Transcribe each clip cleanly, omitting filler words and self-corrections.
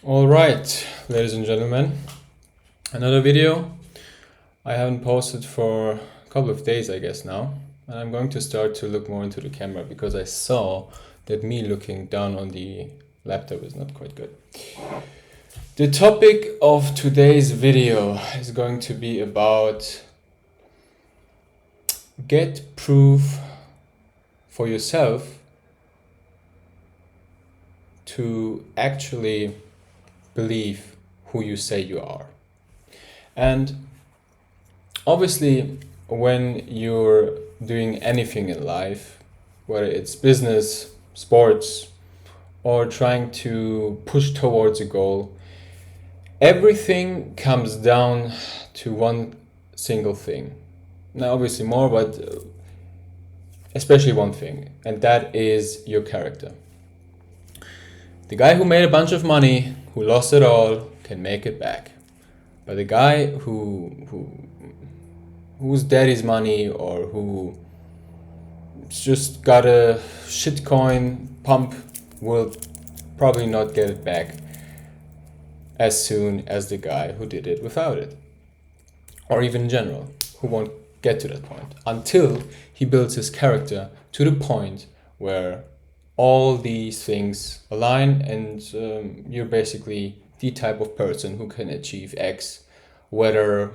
All right, ladies and gentlemen, another video. I haven't posted for a couple of days, I guess now, and I'm going to start to look more into the camera because I saw that me looking down on the laptop is not quite good. The topic of today's video is going to be about get proof for yourself to actually believe who you say you are. And obviously, when you're doing anything in life, whether it's business, sports, or trying to push towards a goal, everything comes down to one single thing. Now, obviously more, but especially one thing, and that is your character. The guy who made a bunch of money, who lost it all, can make it back. But the guy whose daddy's money or who just got a shitcoin pump will probably not get it back as soon as the guy who did it without it. Or even in general, who won't get to that point until he builds his character to the point where all these things align and you're basically the type of person who can achieve X, whether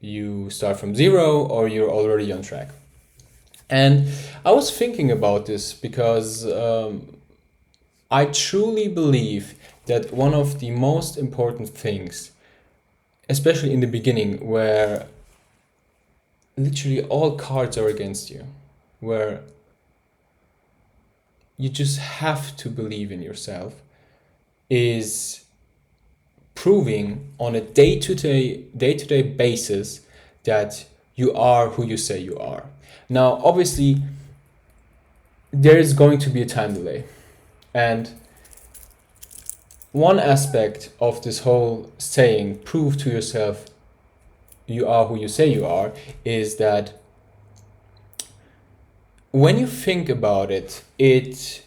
you start from zero or you're already on track. And I was thinking about this because I truly believe that one of the most important things, especially in the beginning, where literally all cards are against you, where you just have to believe in yourself, is proving on a day-to-day basis that you are who you say you are. Now, obviously, there is going to be a time delay. And one aspect of this whole saying, prove to yourself you are who you say you are, is that when you think about it, it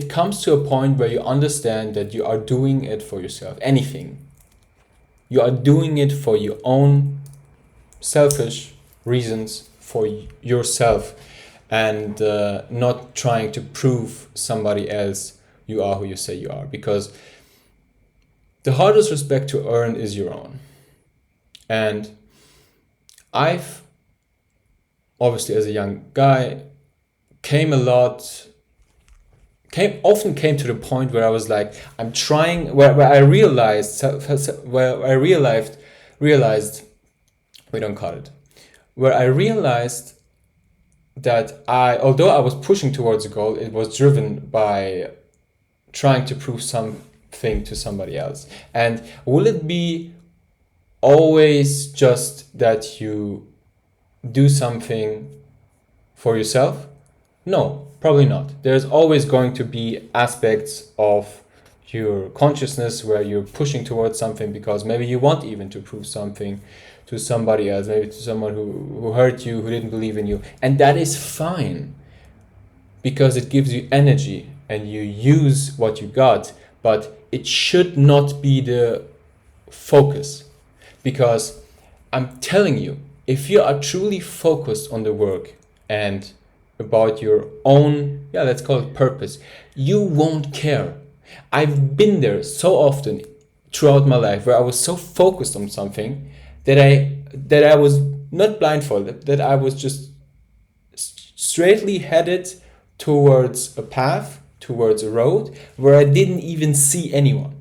comes to a point where you understand that you are doing it for yourself. Anything. You are doing it for your own selfish reasons, for yourself, and not trying to prove somebody else you are who you say you are. Because the hardest respect to earn is your own. And I've, obviously as a young guy, often came to the point where I was like, I'm trying, where I realized, we don't cut it, where I realized that although I was pushing towards a goal, it was driven by trying to prove something to somebody else. And will it be always just that you do something for yourself? No, probably not. There's always going to be aspects of your consciousness where you're pushing towards something because maybe you want even to prove something to somebody else, maybe to someone who hurt you, who didn't believe in you. And that is fine because it gives you energy and you use what you got, but it should not be the focus. Because I'm telling you, if you are truly focused on the work and about your own, let's call it purpose, you won't care. I've been there so often throughout my life where I was so focused on something that I was not blindfolded, that I was just straightly headed towards a path, towards a road where I didn't even see anyone.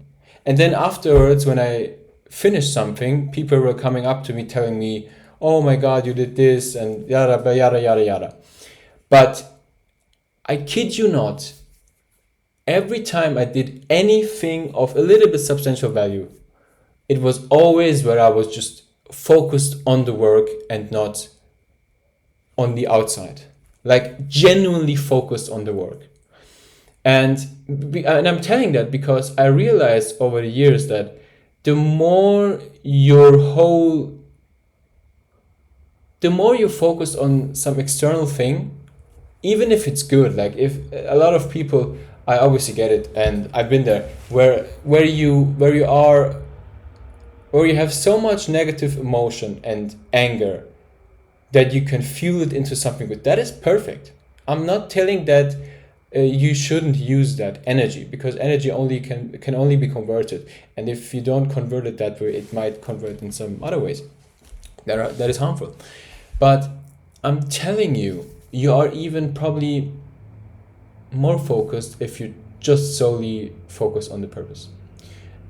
And then afterwards, when I finished something, people were coming up to me telling me, oh my God, you did this and yada, yada, yada, yada. But I kid you not, every time I did anything of a little bit substantial value, it was always where I was just focused on the work and not on the outside. Like genuinely focused on the work. And I'm telling that because I realized over the years that the more you focus on some external thing, even if it's good, like if a lot of people I obviously get it, and I've been there, where you are, where you have so much negative emotion and anger that you can fuel it into something good. That is perfect. I'm not telling that you shouldn't use that energy, because energy only can only be converted, and if you don't convert it that way, it might convert in some other ways that is harmful. But I'm telling you, you are even probably more focused if you just solely focus on the purpose,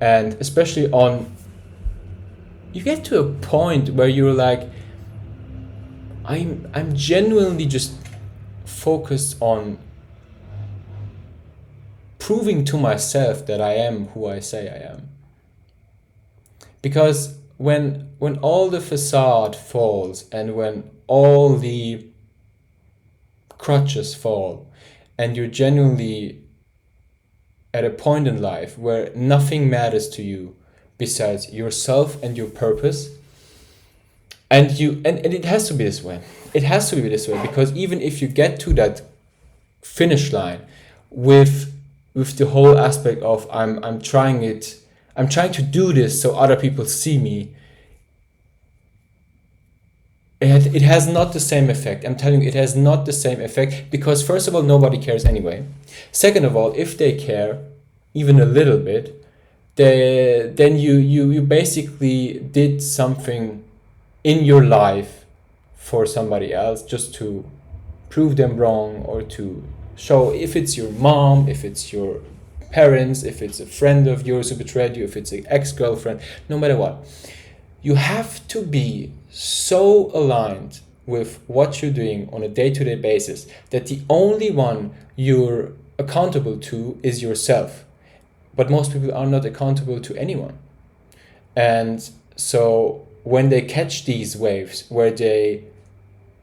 and especially on, you get to a point where you're like, I'm genuinely just focused on proving to myself that I am who I say I am. Because when all the facade falls, and when all the crutches fall, and you're genuinely at a point in life where nothing matters to you besides yourself and your purpose, and it has to be this way. It has to be this way, because even if you get to that finish line with the whole aspect of I'm trying to do this so other people see me, it has not the same effect. I'm telling you, it has not the same effect, because first of all, nobody cares anyway. Second of all, if they care even a little bit, then you basically did something in your life for somebody else, just to prove them wrong, or to show, if it's your mom, if it's your parents, if it's a friend of yours who betrayed you, if it's an ex-girlfriend, no matter what. You have to be so aligned with what you're doing on a day-to-day basis that the only one you're accountable to is yourself. But most people are not accountable to anyone. And so when they catch these waves where they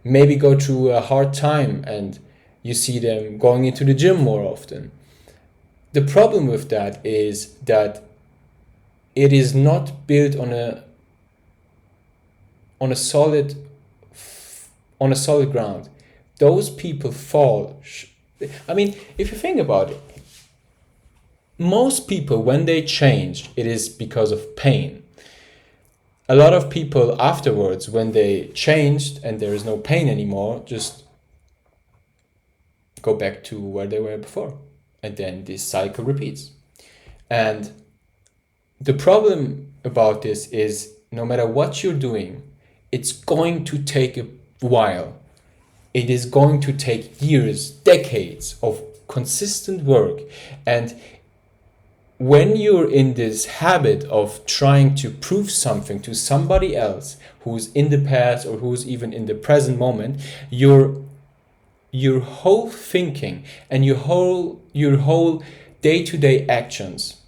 maybe go through a hard time, and you see them going into the gym more often, the problem with that is that it is not built on a solid ground. Those people fall. I mean, if you think about it, most people, when they change, it is because of pain. A lot of people afterwards, when they changed and there is no pain anymore, just go back to where they were before, and then this cycle repeats. And the problem about this is, no matter what you're doing, it's going to take a while. It is going to take years, decades of consistent work. And when you're in this habit of trying to prove something to somebody else who's in the past, or who's even in the present moment, your whole thinking and your whole day-to-day actions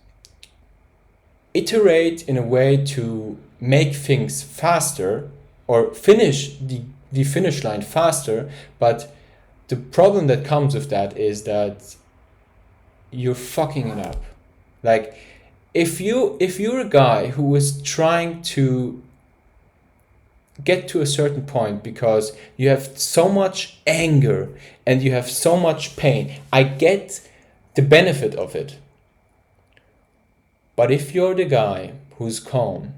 iterate in a way to make things faster, or finish the finish line faster. But the problem that comes with that is that you're fucking it up. Like, if you're a guy who is trying to get to a certain point because you have so much anger and you have so much pain, I get the benefit of it. But if you're the guy who's calm,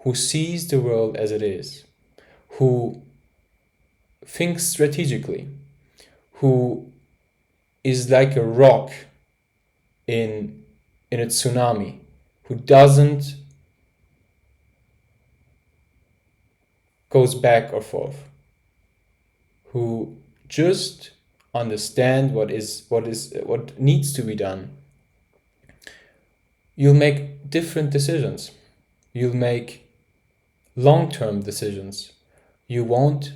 who sees the world as it is, who thinks strategically, who is like a rock in a tsunami, who doesn't goes back or forth, who just understand what needs to be done, you'll make different decisions. You'll make long-term decisions. You won't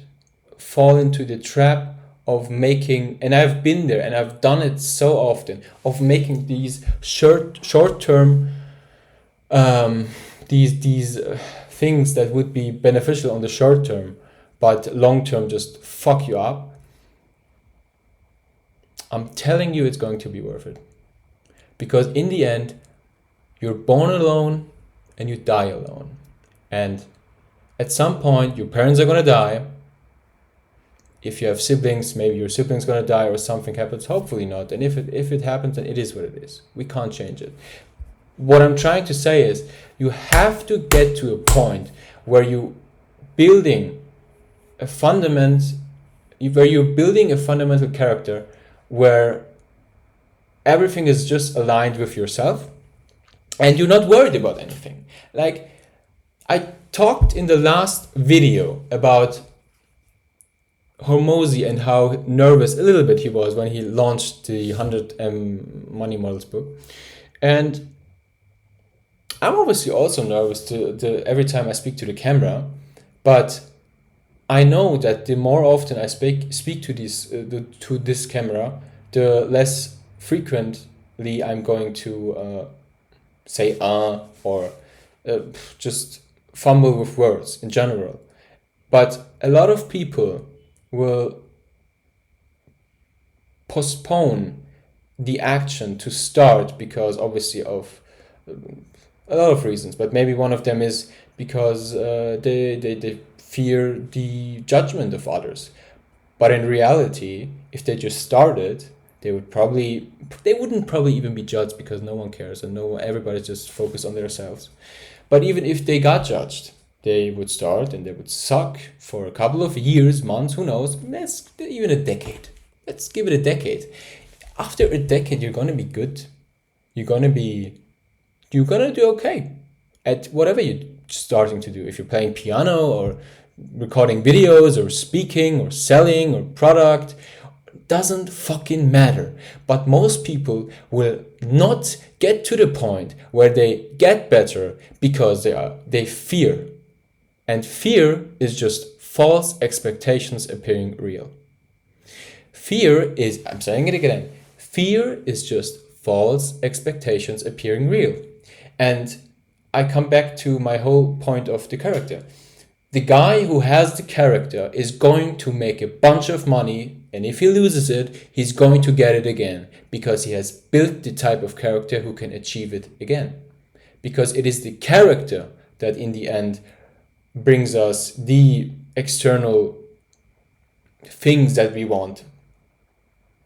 fall into the trap of making, and I've been there and I've done it so often, of making these short-term these things that would be beneficial on the short term, but long term just fuck you up. I'm telling you, it's going to be worth it, because in the end, you're born alone and you die alone, and at some point your parents are gonna die, if you have siblings, maybe your sibling's gonna die or something happens. Hopefully not. And if it happens, then it is what it is. We can't change it. What I'm trying to say is you have to get to a point where you building a where you're building a fundamental character where everything is just aligned with yourself and you're not worried about anything. Like I talked in the last video about Hormozi and how nervous a little bit he was when he launched the 100 Money Models book. And I'm obviously also nervous every time I speak to the camera, but I know that the more often I speak to this camera, the less frequently I'm going to say or just fumble with words in general. But a lot of people will postpone the action to start because obviously of a lot of reasons, but maybe one of them is because they fear the judgment of others. But in reality, if they just started, they wouldn't probably even be judged because no one cares and everybody's just focused on themselves. But even if they got judged, they would start and they would suck for a couple of years, months, who knows, even a decade. Let's give it a decade. After a decade, you're gonna be good. You're gonna do okay at whatever you're starting to do. If you're playing piano or recording videos or speaking or selling or product, doesn't fucking matter. But most people will not get to the point where they get better because they fear. And fear is just false expectations appearing real. I'm saying it again, fear is just false expectations appearing real. And I come back to my whole point of the character. The guy who has the character is going to make a bunch of money, and if he loses it, he's going to get it again because he has built the type of character who can achieve it again. Because it is the character that in the end brings us the external things that we want,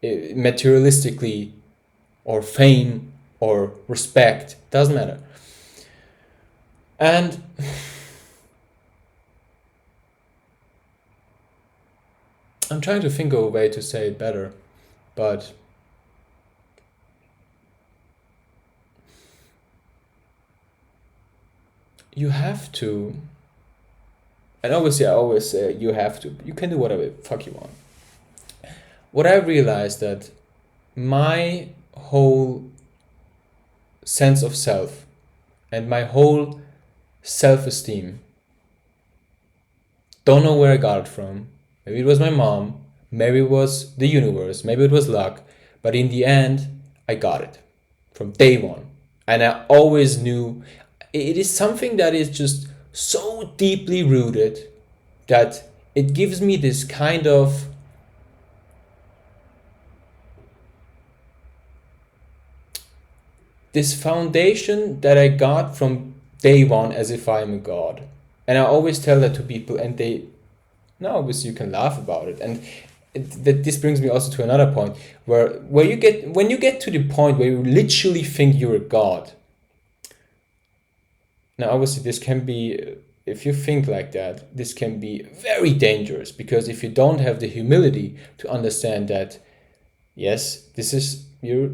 materialistically, or fame, or respect, doesn't matter. And I'm trying to think of a way to say it better, but you have to, and obviously I always say you have to, you can do whatever the fuck you want. What I realized that my whole sense of self and my whole self-esteem, don't know where I got it from. Maybe it was my mom, maybe it was the universe, maybe it was luck, but in the end, I got it from day one. And I always knew it is something that is just so deeply rooted that it gives me this kind of this foundation that I got from day one as if I'm a god. And I always tell that to people and obviously you can laugh about it. And this brings me also to another point where when you get to the point where you literally think you're a god. Now obviously this can be, if you think like that, this can be very dangerous, because if you don't have the humility to understand that, yes, this is your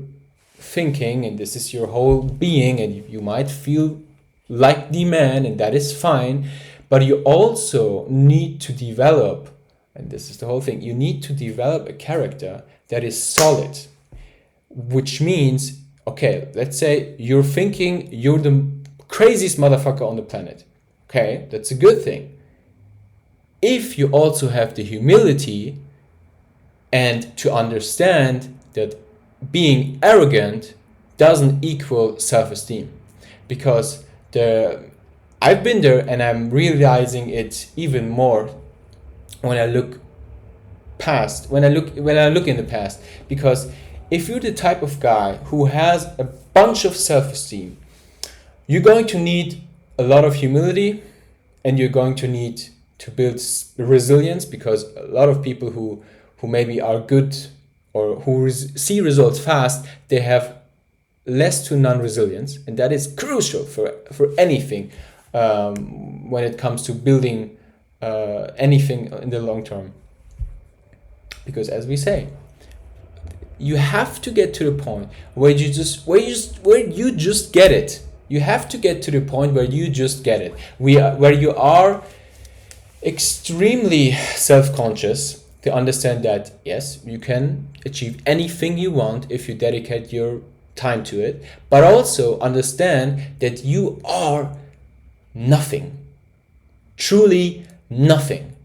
thinking and this is your whole being, and you might feel like the man, and that is fine, but you also need to develop, and this is the whole thing, you need to develop a character that is solid, which means, okay, let's say you're thinking you're the craziest motherfucker on the planet. Okay, that's a good thing. If you also have the humility and to understand that being arrogant doesn't equal self-esteem, because I've been there and I'm realizing it even more when I look in the past, because if you're the type of guy who has a bunch of self-esteem, you're going to need a lot of humility and you're going to need to build resilience, because a lot of people who maybe are good or who see results fast, they have less to none resilience, and that is crucial for anything when it comes to building anything in the long term. Because as we say, you have to get to the point where you just get it. You have to get to the point where you just get it. Where you are extremely self-conscious to understand that yes, you can achieve anything you want if you dedicate your time to it, but also understand that you are nothing, truly nothing.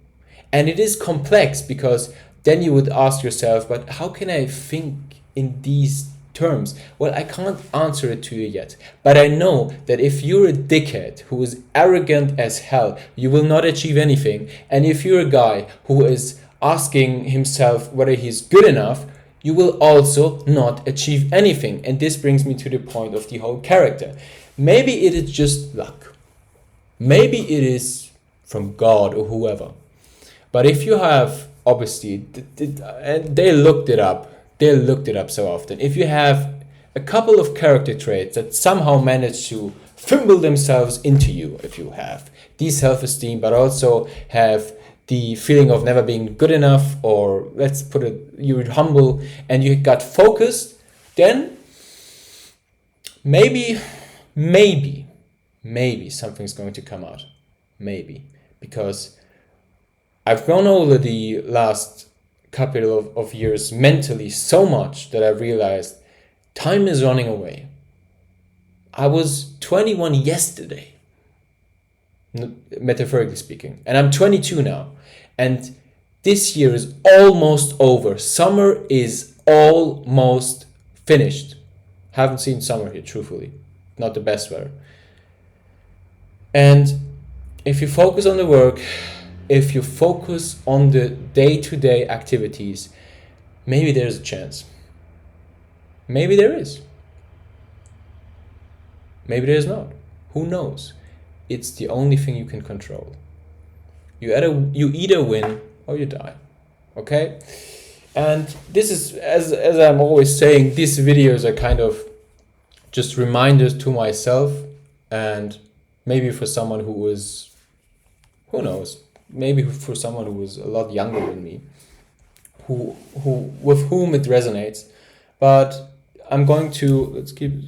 And it is complex, because then you would ask yourself, but how can I think in these terms? Well, I can't answer it to you yet, but I know that if you're a dickhead who is arrogant as hell, you will not achieve anything. And if you're a guy who is asking himself whether he's good enough, you will also not achieve anything. And this brings me to the point of the whole character. Maybe it is just luck. Maybe it is from God or whoever. But if you have, obviously, and they looked it up so often, if you have a couple of character traits that somehow manage to fumble themselves into you, if you have the self-esteem, but also have the feeling of never being good enough, or let's put it, you're humble and you got focused, then maybe something's going to come out. Maybe. Because I've grown over the last couple of years mentally so much that I realized time is running away. I was 21 yesterday, metaphorically speaking, and I'm 22 now. And this year is almost over. Summer is almost finished. Haven't seen summer here, truthfully. Not the best weather. And if you focus on the work, if you focus on the day-to-day activities, maybe there's a chance. Maybe there is. Maybe there's not. Who knows? It's the only thing you can control. You either win or you die. Okay? And this is, as I'm always saying, these videos are kind of just reminders to myself, and maybe for someone who was, who knows, maybe for someone who was a lot younger than me, who with whom it resonates. But I'm going to,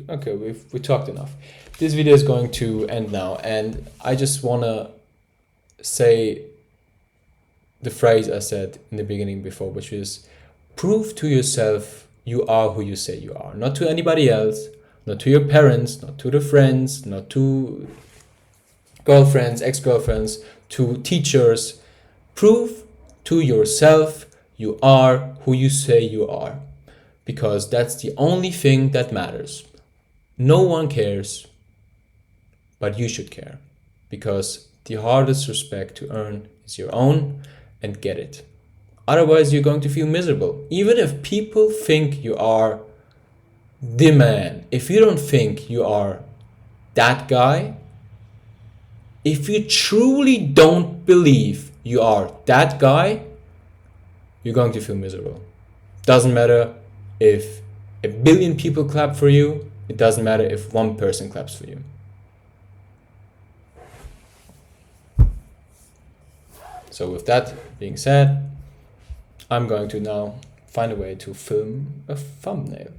okay, we talked enough. This video is going to end now, and I just want to say the phrase I said in the beginning before, which is, prove to yourself you are who you say you are. Not to anybody else, not to your parents, not to the friends, not to girlfriends, ex-girlfriends, to teachers. Prove to yourself you are who you say you are, because that's the only thing that matters. No one cares, but you should care, because the hardest respect to earn is your own, and get it. Otherwise, you're going to feel miserable. Even if people think you are the man, if you don't think you are that guy, if you truly don't believe you are that guy, you're going to feel miserable. Doesn't matter if a billion people clap for you. It doesn't matter if one person claps for you. So with that being said, I'm going to now find a way to film a thumbnail.